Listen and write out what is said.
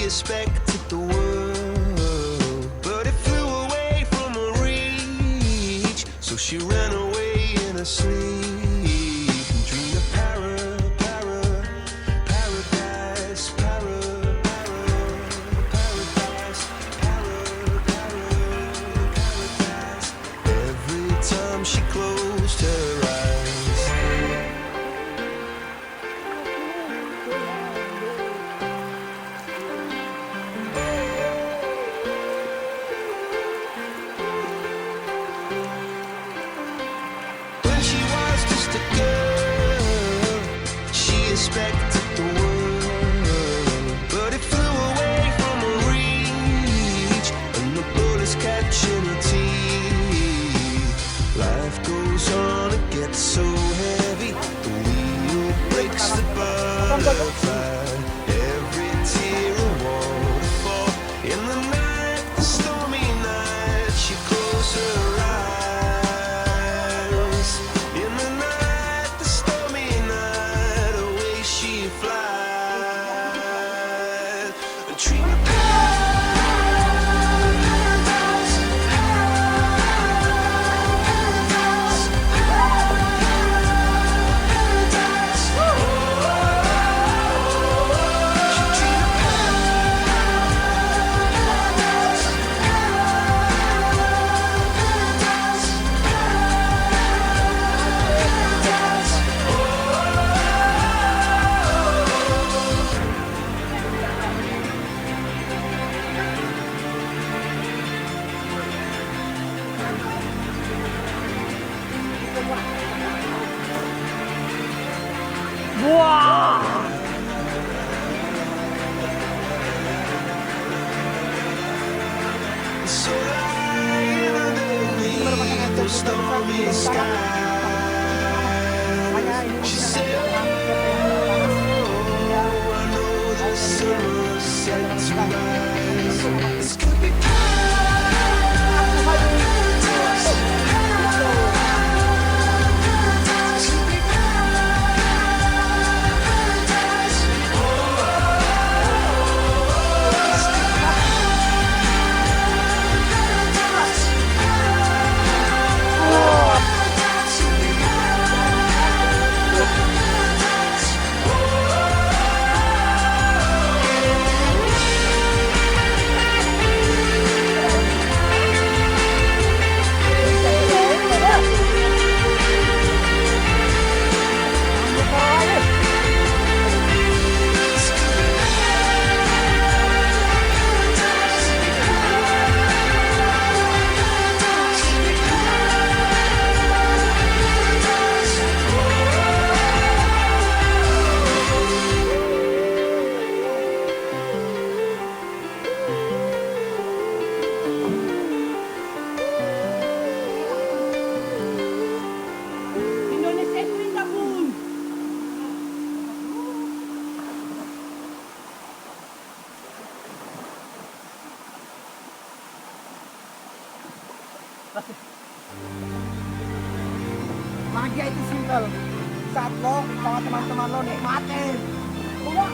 expected the world, but it flew away from her reach. So she ran away in her sleep and dreamed of paradise, paradise. Every time she closed her eyes. Expected the world, but it flew away from her reach, and the bullets catching her teeth. Life goes on, it gets so heavy, the wheel breaks the butterfly. Every tear a waterfall. In the night, the stormy night, she closed her eyes. In the night, the stormy night, away she flies. A dream of so lying underneath the stormy sky. She said, oh, I know the summer's set to rise. This could be bahagia itu simpel saat lo sama teman-teman lo nikmatin. Coba